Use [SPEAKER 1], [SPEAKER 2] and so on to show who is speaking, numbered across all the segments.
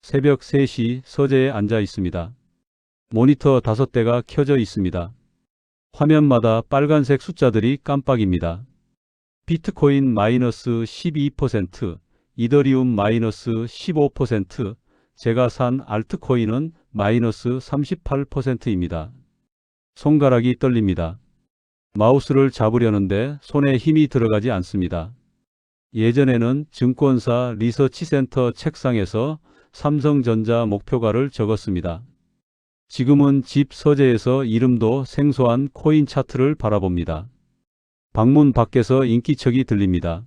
[SPEAKER 1] 새벽 3시 서재에 앉아 있습니다. 모니터 5대가 켜져 있습니다. 화면마다 빨간색 숫자들이 깜빡입니다. 비트코인 마이너스 12%, 이더리움 마이너스 15%, 제가 산 알트코인은 마이너스 38%입니다. 손가락이 떨립니다. 마우스를 잡으려는데 손에 힘이 들어가지 않습니다. 예전에는 증권사 리서치센터 책상에서 삼성전자 목표가를 적었습니다. 지금은 집 서재에서 이름도 생소한 코인 차트를 바라봅니다. 방문 밖에서 인기척이 들립니다.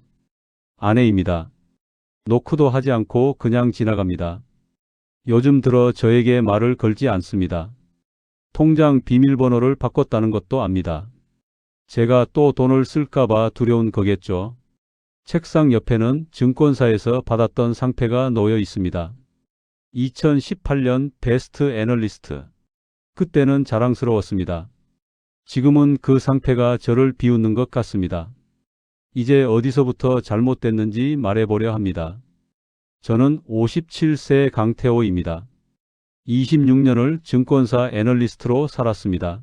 [SPEAKER 1] 아내입니다. 노크도 하지 않고 그냥 지나갑니다. 요즘 들어 저에게 말을 걸지 않습니다. 통장 비밀번호를 바꿨다는 것도 압니다. 제가 또 돈을 쓸까봐 두려운 거겠죠. 책상 옆에는 증권사에서 받았던 상패가 놓여 있습니다. 2018년 베스트 애널리스트. 그때는 자랑스러웠습니다. 지금은 그 상패가 저를 비웃는 것 같습니다. 이제 어디서부터 잘못됐는지 말해보려 합니다. 저는 57세 강태호입니다. 26년을 증권사 애널리스트로 살았습니다.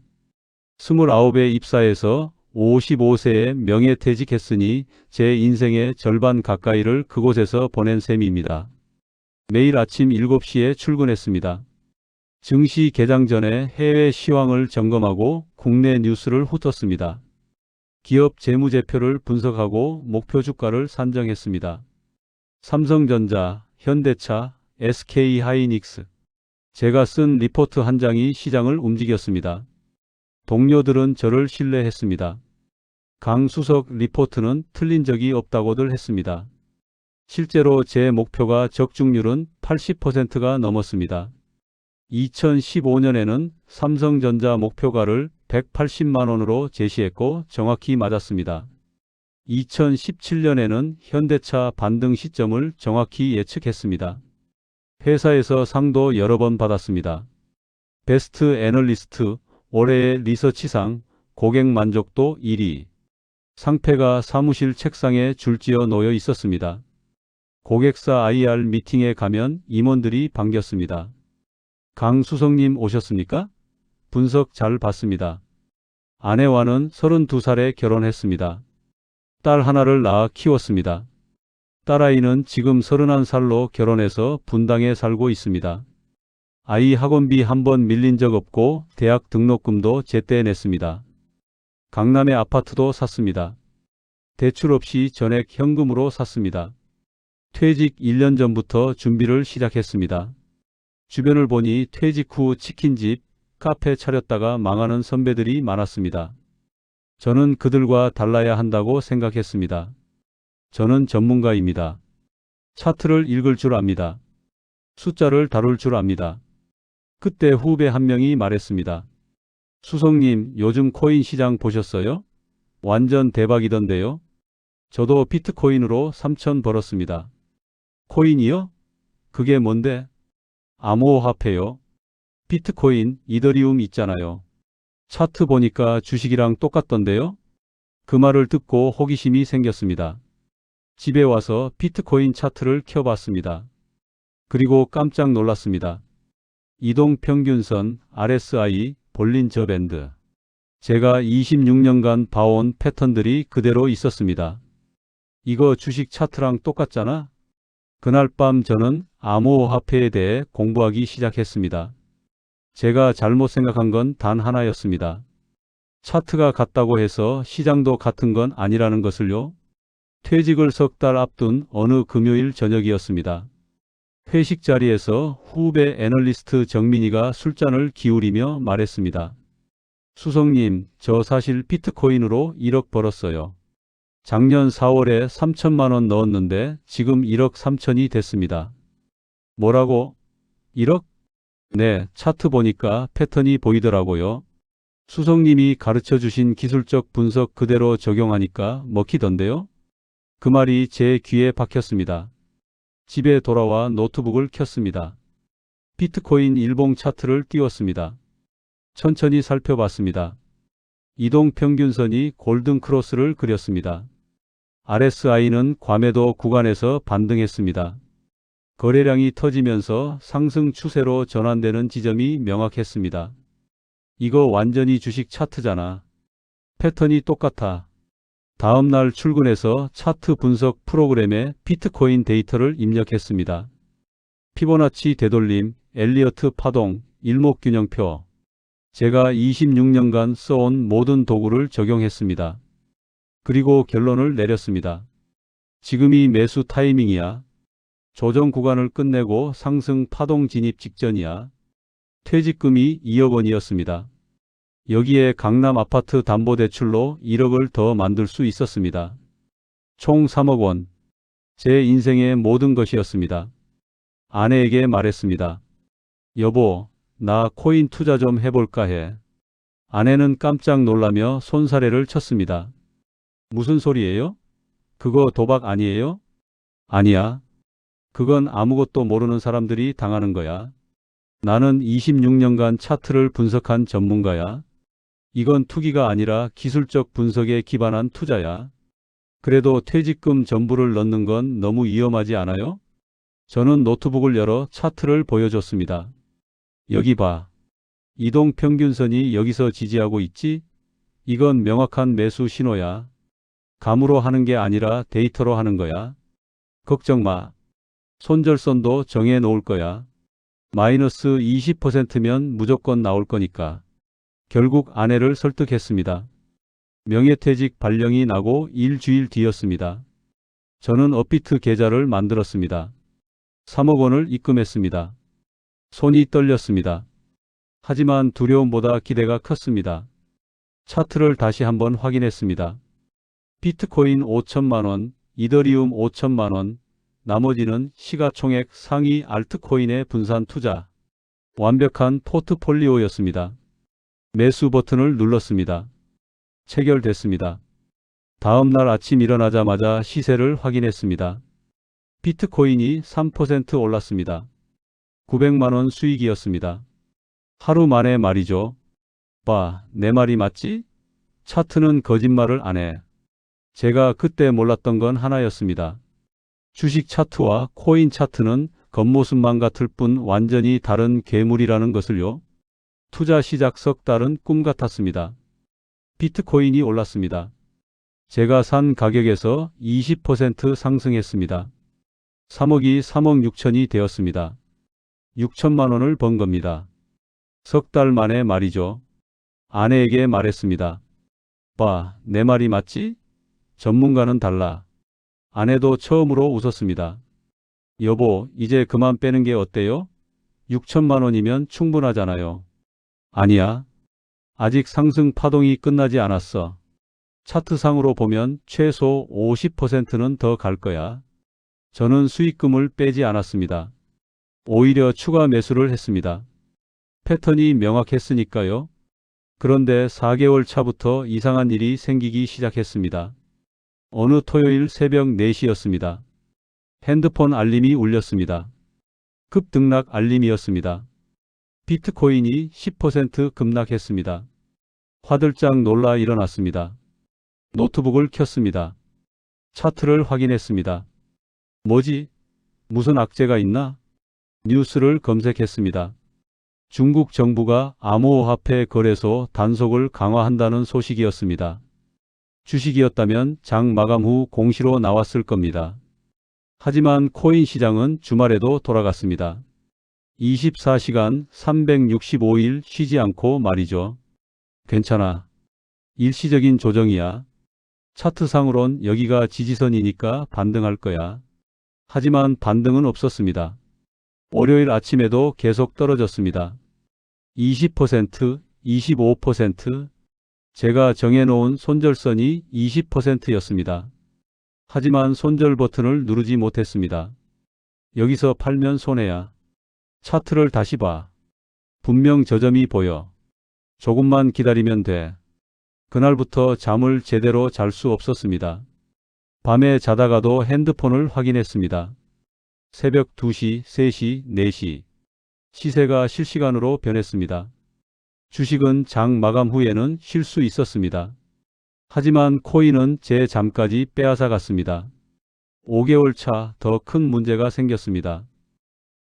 [SPEAKER 1] 29에 입사해서 55세에 명예퇴직했으니 제 인생의 절반 가까이를 그곳에서 보낸 셈입니다. 매일 아침 7시에 출근했습니다. 증시 개장 전에 해외 시황을 점검하고 국내 뉴스를 훑었습니다. 기업 재무제표를 분석하고 목표 주가를 산정했습니다. 삼성전자, 현대차, SK하이닉스. 제가 쓴 리포트 한 장이 시장을 움직였습니다. 동료들은 저를 신뢰했습니다. 강수석 리포트는 틀린 적이 없다고들 했습니다. 실제로 제 목표가 적중률은 80%가 넘었습니다. 2015년에는 삼성전자 목표가를 180만 원으로 제시했고 정확히 맞았습니다. 2017년에는 현대차 반등 시점을 정확히 예측했습니다. 회사에서 상도 여러 번 받았습니다. 베스트 애널리스트, 올해의 리서치상, 고객 만족도 1위. 상패가 사무실 책상에 줄지어 놓여 있었습니다. 고객사 IR 미팅에 가면 임원들이 반겼습니다. 강수성님 오셨습니까? 분석 잘 봤습니다. 아내와는 32살에 결혼했습니다. 딸 하나를 낳아 키웠습니다. 딸아이는 지금 31살로 결혼해서 분당에 살고 있습니다. 아이 학원비 한 번 밀린 적 없고 대학 등록금도 제때 냈습니다. 강남에 아파트도 샀습니다. 대출 없이 전액 현금으로 샀습니다. 퇴직 1년 전부터 준비를 시작했습니다. 주변을 보니 퇴직 후 치킨집, 카페 차렸다가 망하는 선배들이 많았습니다. 저는 그들과 달라야 한다고 생각했습니다. 저는 전문가입니다. 차트를 읽을 줄 압니다. 숫자를 다룰 줄 압니다. 그때 후배 한 명이 말했습니다. 수성님, 요즘 코인 시장 보셨어요? 완전 대박이던데요? 저도 비트코인으로 3천 벌었습니다. 코인이요? 그게 뭔데? 암호화폐요. 비트코인, 이더리움 있잖아요. 차트 보니까 주식이랑 똑같던데요? 그 말을 듣고 호기심이 생겼습니다. 집에 와서 비트코인 차트를 켜봤습니다. 그리고 깜짝 놀랐습니다. 이동평균선, RSI, 볼린저 밴드. 제가 26년간 봐온 패턴들이 그대로 있었습니다. 이거 주식 차트랑 똑같잖아? 그날 밤 저는 암호화폐에 대해 공부하기 시작했습니다. 제가 잘못 생각한 건 단 하나였습니다. 차트가 같다고 해서 시장도 같은 건 아니라는 것을요. 퇴직을 석 달 앞둔 어느 금요일 저녁이었습니다. 회식 자리에서 후배 애널리스트 정민이가 술잔을 기울이며 말했습니다. 수성님, 저 사실 비트코인으로 1억 벌었어요. 작년 4월에 3천만 원 넣었는데 지금 1억 3천이 됐습니다. 뭐라고? 1억? 네, 차트 보니까 패턴이 보이더라고요. 수성님이 가르쳐 주신 기술적 분석 그대로 적용하니까 먹히던데요? 그 말이 제 귀에 박혔습니다. 집에 돌아와 노트북을 켰습니다. 비트코인 일봉 차트를 띄웠습니다. 천천히 살펴봤습니다. 이동평균선이 골든 크로스를 그렸습니다. RSI는 과매도 구간에서 반등했습니다. 거래량이 터지면서 상승 추세로 전환되는 지점이 명확했습니다. 이거 완전히 주식 차트잖아. 패턴이 똑같아. 다음날 출근해서 차트 분석 프로그램에 비트코인 데이터를 입력했습니다. 피보나치 되돌림, 엘리어트 파동, 일목균형표. 제가 26년간 써온 모든 도구를 적용했습니다. 그리고 결론을 내렸습니다. 지금이 매수 타이밍이야. 조정 구간을 끝내고 상승 파동 진입 직전이야. 퇴직금이 2억 원이었습니다. 여기에 강남 아파트 담보대출로 1억을 더 만들 수 있었습니다. 총 3억 원. 제 인생의 모든 것이었습니다. 아내에게 말했습니다. 여보, 나 코인 투자 좀 해볼까 해. 아내는 깜짝 놀라며 손사래를 쳤습니다. 무슨 소리예요? 그거 도박 아니에요? 아니야. 그건 아무것도 모르는 사람들이 당하는 거야. 나는 26년간 차트를 분석한 전문가야. 이건 투기가 아니라 기술적 분석에 기반한 투자야. 그래도 퇴직금 전부를 넣는 건 너무 위험하지 않아요? 저는 노트북을 열어 차트를 보여줬습니다. 여기 봐. 이동평균선이 여기서 지지하고 있지? 이건 명확한 매수 신호야. 감으로 하는 게 아니라 데이터로 하는 거야. 걱정 마. 손절선도 정해 놓을 거야. 마이너스 20%면 무조건 나올 거니까. 결국 아내를 설득했습니다. 명예퇴직 발령이 나고 일주일 뒤였습니다. 저는 업비트 계좌를 만들었습니다. 3억 원을 입금했습니다. 손이 떨렸습니다. 하지만 두려움보다 기대가 컸습니다. 차트를 다시 한번 확인했습니다. 비트코인 5천만 원, 이더리움 5천만 원, 나머지는 시가총액 상위 알트코인의 분산 투자. 완벽한 포트폴리오였습니다. 매수 버튼을 눌렀습니다. 체결됐습니다. 다음 날 아침 일어나자마자 시세를 확인했습니다. 비트코인이 3% 올랐습니다. 900만 원 수익이었습니다. 하루 만에 말이죠. 내 말이 맞지? 차트는 거짓말을 안 해. 제가 그때 몰랐던 건 하나였습니다. 주식 차트와 코인 차트는 겉모습만 같을 뿐 완전히 다른 괴물이라는 것을요. 투자 시작 석 달은 꿈 같았습니다. 비트코인이 올랐습니다. 제가 산 가격에서 20% 상승했습니다. 3억이 3억 6천이 되었습니다. 6천만 원을 번 겁니다. 석 달 만에 말이죠. 아내에게 말했습니다. 내 말이 맞지? 전문가는 달라. 아내도 처음으로 웃었습니다. 여보, 이제 그만 빼는 게 어때요? 6천만 원이면 충분하잖아요. 아니야. 아직 상승 파동이 끝나지 않았어. 차트상으로 보면 최소 50%는 더 갈 거야. 저는 수익금을 빼지 않았습니다. 오히려 추가 매수를 했습니다. 패턴이 명확했으니까요. 그런데 4개월 차부터 이상한 일이 생기기 시작했습니다. 어느 토요일 새벽 4시였습니다. 핸드폰 알림이 울렸습니다. 급등락 알림이었습니다. 비트코인이 10% 급락했습니다. 화들짝 놀라 일어났습니다. 노트북을 켰습니다. 차트를 확인했습니다. 뭐지? 무슨 악재가 있나? 뉴스를 검색했습니다. 중국 정부가 암호화폐 거래소 단속을 강화한다는 소식이었습니다. 주식이었다면 장 마감 후 공시로 나왔을 겁니다. 하지만 코인 시장은 주말에도 돌아갔습니다. 24시간 365일 쉬지 않고 말이죠. 괜찮아. 일시적인 조정이야. 차트상으론 여기가 지지선이니까 반등할 거야. 하지만 반등은 없었습니다. 월요일 아침에도 계속 떨어졌습니다. 20%, 25%, 제가 정해놓은 손절선이 20%였습니다. 하지만 손절 버튼을 누르지 못했습니다. 여기서 팔면 손해야. 차트를 다시 봐. 분명 저점이 보여. 조금만 기다리면 돼. 그날부터 잠을 제대로 잘 수 없었습니다. 밤에 자다가도 핸드폰을 확인했습니다. 새벽 2시, 3시, 4시. 시세가 실시간으로 변했습니다. 주식은 장 마감 후에는 쉴 수 있었습니다. 하지만 코인은 제 잠까지 빼앗아 갔습니다. 5개월 차 더 큰 문제가 생겼습니다.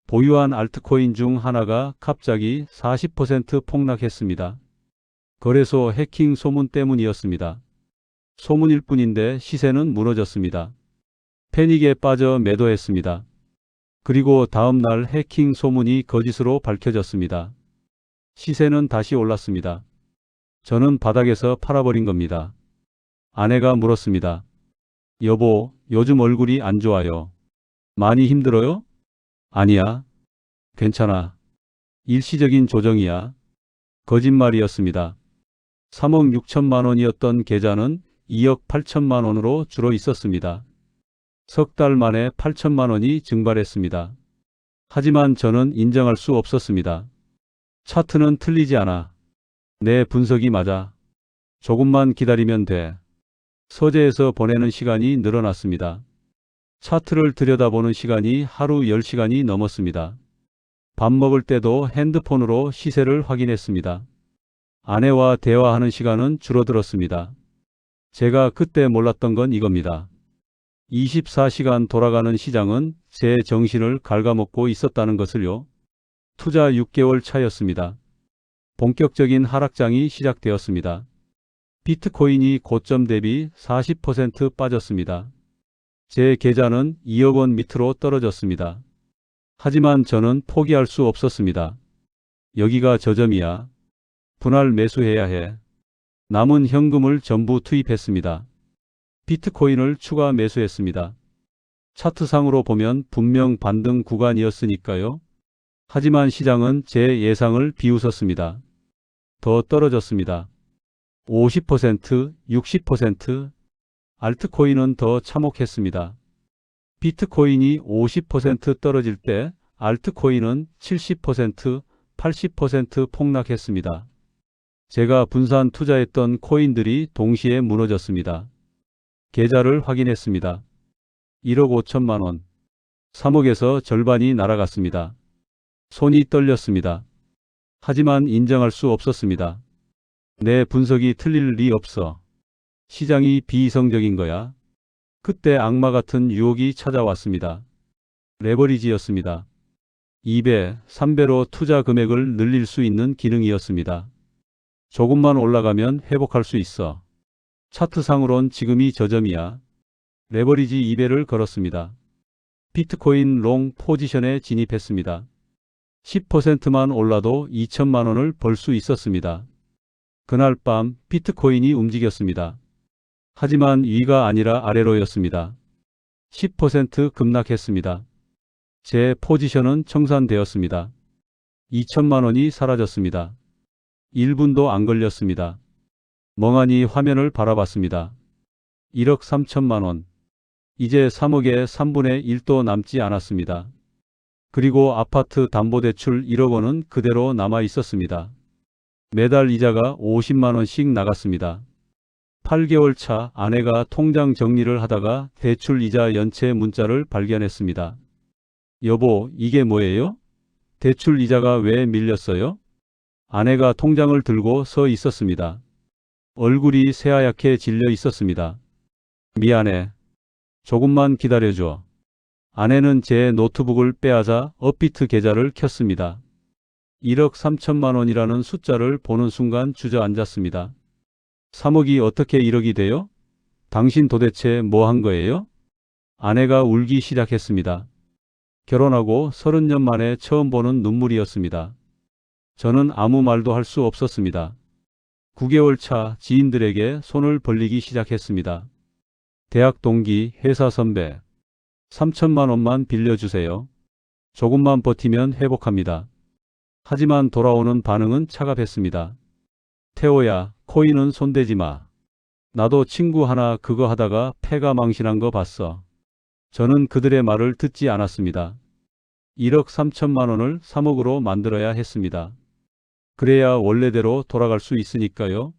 [SPEAKER 1] 보유한 알트코인 중 하나가 갑자기 40% 폭락했습니다. 거래소 해킹 소문 때문이었습니다. 소문일 뿐인데 시세는 무너졌습니다. 패닉에 빠져 매도했습니다. 그리고 다음 날 해킹 소문이 거짓으로 밝혀졌습니다. 시세는 다시 올랐습니다. 저는 바닥에서 팔아버린 겁니다. 아내가 물었습니다. 여보, 요즘 얼굴이 안 좋아요. 많이 힘들어요? 아니야. 괜찮아. 일시적인 조정이야. 거짓말이었습니다. 3억 6천만 원이었던 계좌는 2억 8천만 원으로 줄어 있었습니다. 석 달 만에 8천만 원이 증발했습니다. 하지만 저는 인정할 수 없었습니다. 차트는 틀리지 않아. 내 분석이 맞아. 조금만 기다리면 돼. 서재에서 보내는 시간이 늘어났습니다. 차트를 들여다보는 시간이 하루 10시간이 넘었습니다. 밥 먹을 때도 핸드폰으로 시세를 확인했습니다. 아내와 대화하는 시간은 줄어들었습니다. 제가 그때 몰랐던 건 이겁니다. 24시간 돌아가는 시장은 제 정신을 갉아먹고 있었다는 것을요. 투자 6개월 차였습니다. 본격적인 하락장이 시작되었습니다. 비트코인이 고점 대비 40% 빠졌습니다. 제 계좌는 2억 원 밑으로 떨어졌습니다. 하지만 저는 포기할 수 없었습니다. 여기가 저점이야. 분할 매수해야 해. 남은 현금을 전부 투입했습니다. 비트코인을 추가 매수했습니다. 차트상으로 보면 분명 반등 구간이었으니까요. 하지만 시장은 제 예상을 비웃었습니다. 더 떨어졌습니다. 50%, 60%, 알트코인은 더 참혹했습니다. 비트코인이 50% 떨어질 때 알트코인은 70%, 80% 폭락했습니다. 제가 분산 투자했던 코인들이 동시에 무너졌습니다. 계좌를 확인했습니다. 1억 5천만 원. 3억에서 절반이 날아갔습니다. 손이 떨렸습니다. 하지만 인정할 수 없었습니다. 내 분석이 틀릴 리 없어. 시장이 비이성적인 거야. 그때 악마 같은 유혹이 찾아왔습니다. 레버리지였습니다. 2배, 3배로 투자 금액을 늘릴 수 있는 기능이었습니다. 조금만 올라가면 회복할 수 있어. 차트상으론 지금이 저점이야. 레버리지 2배를 걸었습니다. 비트코인 롱 포지션에 진입했습니다. 10%만 올라도 2천만 원을 벌 수 있었습니다. 그날 밤 비트코인이 움직였습니다. 하지만 위가 아니라 아래로였습니다. 10% 급락했습니다. 제 포지션은 청산되었습니다. 2천만 원이 사라졌습니다. 1분도 안 걸렸습니다. 멍하니 화면을 바라봤습니다. 1억 3천만 원. 이제 3억의 3분의 1도 남지 않았습니다. 그리고 아파트 담보대출 1억 원은 그대로 남아 있었습니다. 매달 이자가 50만 원씩 나갔습니다. 8개월 차 아내가 통장 정리를 하다가 대출 이자 연체 문자를 발견했습니다. 여보, 이게 뭐예요? 대출 이자가 왜 밀렸어요? 아내가 통장을 들고 서 있었습니다. 얼굴이 새하얗게 질려 있었습니다. 미안해. 조금만 기다려줘. 아내는 제 노트북을 빼앗아 업비트 계좌를 켰습니다. 1억 3천만 원이라는 숫자를 보는 순간 주저앉았습니다. 3억이 어떻게 1억이 돼요? 당신 도대체 뭐 한 거예요? 아내가 울기 시작했습니다. 결혼하고 30년 만에 처음 보는 눈물이었습니다. 저는 아무 말도 할 수 없었습니다. 9개월 차 지인들에게 손을 벌리기 시작했습니다. 대학 동기, 회사 선배, 3천만 원만 빌려주세요. 조금만 버티면 회복합니다. 하지만 돌아오는 반응은 차갑했습니다. 태호야, 코인은 손대지 마. 나도 친구 하나 그거 하다가 패가 망신한 거 봤어. 저는 그들의 말을 듣지 않았습니다. 1억 3천만 원을 3억으로 만들어야 했습니다. 그래야 원래대로 돌아갈 수 있으니까요.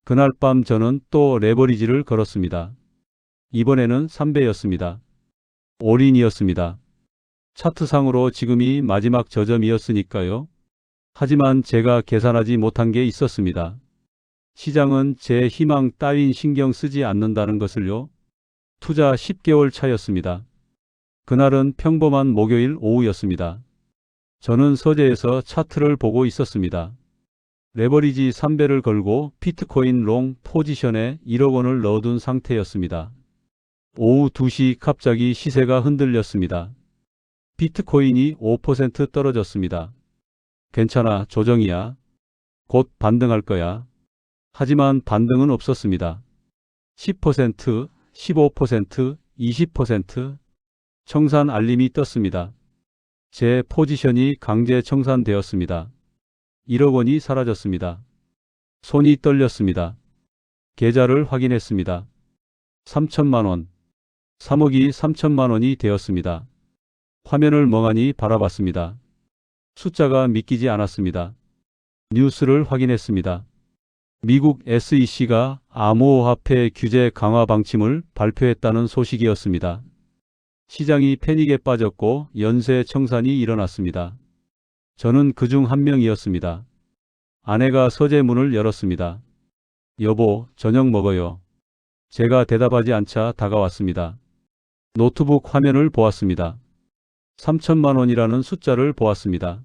[SPEAKER 1] 그날 밤 저는 또 레버리지를 걸었습니다. 이번에는 3배였습니다. 올인이었습니다. 차트상으로 지금이 마지막 저점이었으니까요. 하지만 제가 계산하지 못한 게 있었습니다. 시장은 제 희망 따윈 신경 쓰지 않는다는 것을요. 투자 10개월 차였습니다. 그날은 평범한 목요일 오후였습니다. 저는 서재에서 차트를 보고 있었습니다. 레버리지 3배를 걸고 비트코인 롱 포지션에 1억 원을 넣어둔 상태였습니다. 오후 2시 갑자기 시세가 흔들렸습니다. 비트코인이 5% 떨어졌습니다. 괜찮아, 조정이야. 곧 반등할 거야. 하지만 반등은 없었습니다. 10%, 15%, 20% 청산 알림이 떴습니다. 제 포지션이 강제 청산되었습니다. 1억 원이 사라졌습니다. 손이 떨렸습니다. 계좌를 확인했습니다. 3천만 원. 3억이 3천만 원이 되었습니다. 화면을 멍하니 바라봤습니다. 숫자가 믿기지 않았습니다. 뉴스를 확인했습니다. 미국 SEC가 암호화폐 규제 강화 방침을 발표했다는 소식이었습니다. 시장이 패닉에 빠졌고 연쇄 청산이 일어났습니다. 저는 그중 한 명이었습니다. 아내가 서재 문을 열었습니다. 여보, 저녁 먹어요. 제가 대답하지 않자 다가왔습니다. 노트북 화면을 보았습니다. 3천만 원이라는 숫자를 보았습니다.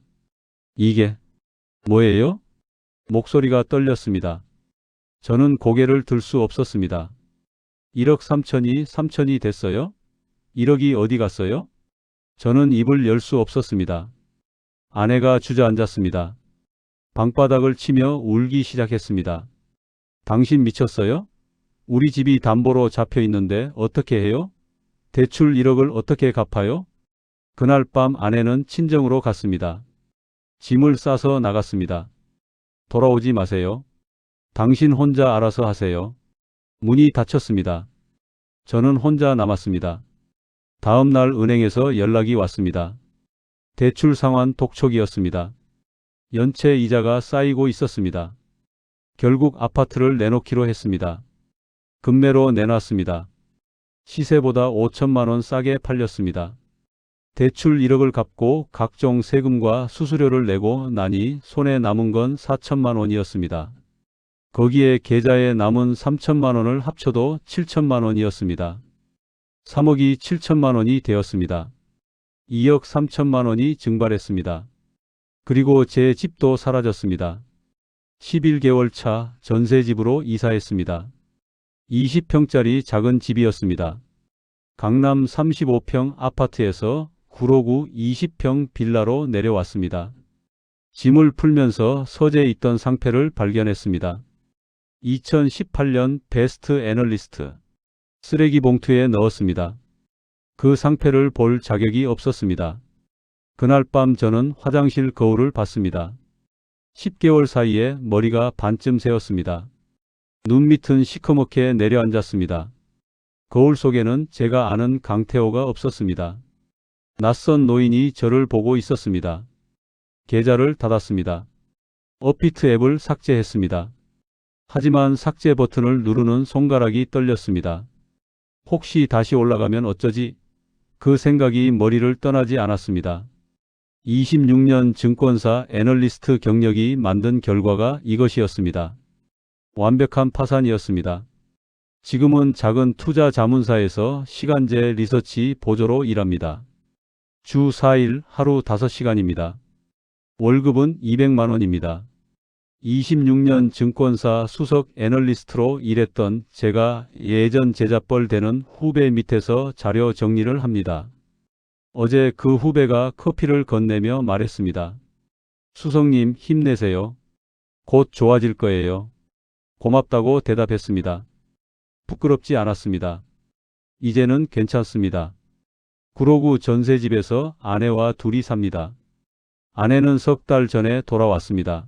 [SPEAKER 1] 이게 뭐예요? 목소리가 떨렸습니다. 저는 고개를 들 수 없었습니다. 1억 3천이 됐어요? 1억이 어디 갔어요? 저는 입을 열 수 없었습니다. 아내가 주저앉았습니다. 방바닥을 치며 울기 시작했습니다. 당신 미쳤어요? 우리 집이 담보로 잡혀 있는데 어떻게 해요? 대출 1억을 어떻게 갚아요? 그날 밤 아내는 친정으로 갔습니다. 짐을 싸서 나갔습니다. 돌아오지 마세요. 당신 혼자 알아서 하세요. 문이 닫혔습니다. 저는 혼자 남았습니다. 다음 날 은행에서 연락이 왔습니다. 대출 상환 독촉이었습니다. 연체 이자가 쌓이고 있었습니다. 결국 아파트를 내놓기로 했습니다. 급매로 내놨습니다. 시세보다 5천만 원 싸게 팔렸습니다. 대출 1억을 갚고 각종 세금과 수수료를 내고 나니 손에 남은 건 4천만 원이었습니다. 거기에 계좌에 남은 3천만 원을 합쳐도 7천만 원이었습니다. 3억이 7천만 원이 되었습니다. 2억 3천만 원이 증발했습니다. 그리고 제 집도 사라졌습니다. 11개월 차 전세집으로 이사했습니다. 20평짜리 작은 집이었습니다. 강남 35평 아파트에서 구로구 20평 빌라로 내려왔습니다. 짐을 풀면서 서재에 있던 상패를 발견했습니다. 2018년 베스트 애널리스트. 쓰레기 봉투에 넣었습니다. 그 상패를 볼 자격이 없었습니다. 그날 밤 저는 화장실 거울을 봤습니다. 10개월 사이에 머리가 반쯤 새었습니다. 눈 밑은 시커멓게 내려앉았습니다. 거울 속에는 제가 아는 강태호가 없었습니다. 낯선 노인이 저를 보고 있었습니다. 계좌를 닫았습니다. 업비트 앱을 삭제했습니다. 하지만 삭제 버튼을 누르는 손가락이 떨렸습니다. 혹시 다시 올라가면 어쩌지? 그 생각이 머리를 떠나지 않았습니다. 26년 증권사 애널리스트 경력이 만든 결과가 이것이었습니다. 완벽한 파산이었습니다. 지금은 작은 투자 자문사에서 시간제 리서치 보조로 일합니다. 주 4일 하루 5시간입니다. 월급은 200만 원입니다. 26년 증권사 수석 애널리스트로 일했던 제가 예전 제자뻘 되는 후배 밑에서 자료 정리를 합니다. 어제 그 후배가 커피를 건네며 말했습니다. 수석님 힘내세요. 곧 좋아질 거예요. 고맙다고 대답했습니다. 부끄럽지 않았습니다. 이제는 괜찮습니다. 구로구 전세집에서 아내와 둘이 삽니다. 아내는 석 달 전에 돌아왔습니다.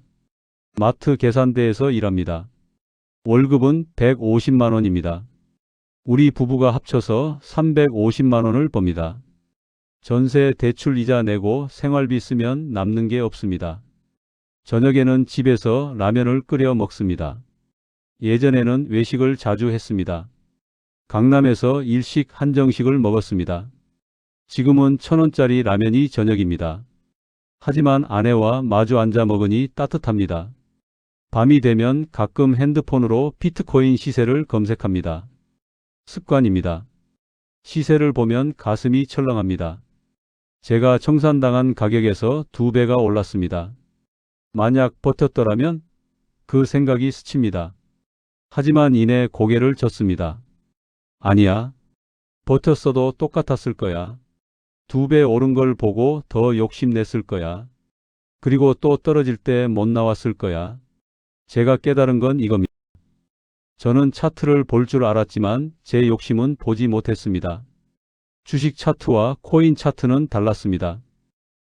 [SPEAKER 1] 마트 계산대에서 일합니다. 월급은 150만 원입니다. 우리 부부가 합쳐서 350만 원을 법니다. 전세 대출 이자 내고 생활비 쓰면 남는 게 없습니다. 저녁에는 집에서 라면을 끓여 먹습니다. 예전에는 외식을 자주 했습니다. 강남에서 일식 한정식을 먹었습니다. 지금은 1,000원짜리 라면이 저녁입니다. 하지만 아내와 마주 앉아 먹으니 따뜻합니다. 밤이 되면 가끔 핸드폰으로 비트코인 시세를 검색합니다. 습관입니다. 시세를 보면 가슴이 철렁합니다. 제가 청산당한 가격에서 2배가 올랐습니다. 만약 버텼더라면? 그 생각이 스칩니다. 하지만 이내 고개를 젓습니다. 아니야. 버텼어도 똑같았을 거야. 2배 오른 걸 보고 더 욕심냈을 거야. 그리고 또 떨어질 때 못 나왔을 거야. 제가 깨달은 건 이겁니다. 저는 차트를 볼 줄 알았지만 제 욕심은 보지 못했습니다. 주식 차트와 코인 차트는 달랐습니다.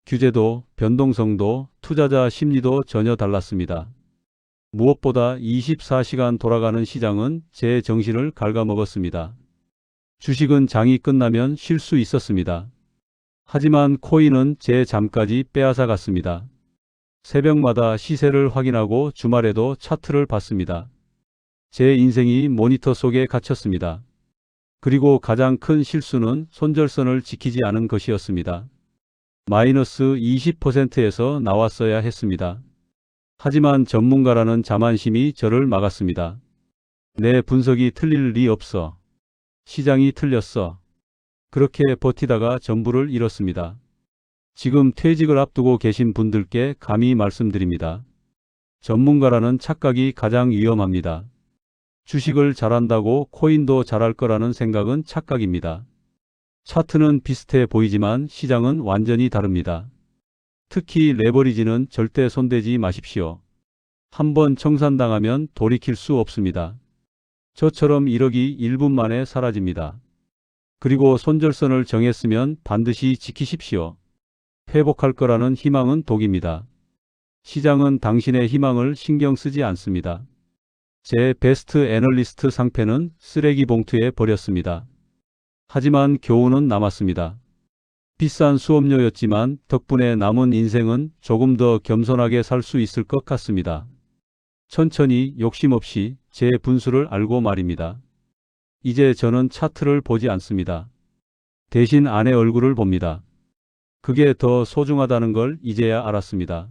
[SPEAKER 1] 규제도, 변동성도, 투자자 심리도 전혀 달랐습니다. 무엇보다 24시간 돌아가는 시장은 제 정신을 갉아먹었습니다. 주식은 장이 끝나면 쉴 수 있었습니다. 하지만 코인은 제 잠까지 빼앗아 갔습니다. 새벽마다 시세를 확인하고 주말에도 차트를 봤습니다. 제 인생이 모니터 속에 갇혔습니다. 그리고 가장 큰 실수는 손절선을 지키지 않은 것이었습니다. 마이너스 20%에서 나왔어야 했습니다. 하지만 전문가라는 자만심이 저를 막았습니다. 내 분석이 틀릴 리 없어. 시장이 틀렸어. 그렇게 버티다가 전부를 잃었습니다. 지금 퇴직을 앞두고 계신 분들께 감히 말씀드립니다. 전문가라는 착각이 가장 위험합니다. 주식을 잘한다고 코인도 잘할 거라는 생각은 착각입니다. 차트는 비슷해 보이지만 시장은 완전히 다릅니다. 특히 레버리지는 절대 손대지 마십시오. 한번 청산당하면 돌이킬 수 없습니다. 저처럼 1억이 1분 만에 사라집니다. 그리고 손절선을 정했으면 반드시 지키십시오. 회복할 거라는 희망은 독입니다. 시장은 당신의 희망을 신경 쓰지 않습니다. 제 베스트 애널리스트 상패는 쓰레기 봉투에 버렸습니다. 하지만 교훈은 남았습니다. 비싼 수업료였지만 덕분에 남은 인생은 조금 더 겸손하게 살 수 있을 것 같습니다. 천천히 욕심 없이 제 분수를 알고 말입니다. 이제 저는 차트를 보지 않습니다. 대신 아내 얼굴을 봅니다. 그게 더 소중하다는 걸 이제야 알았습니다.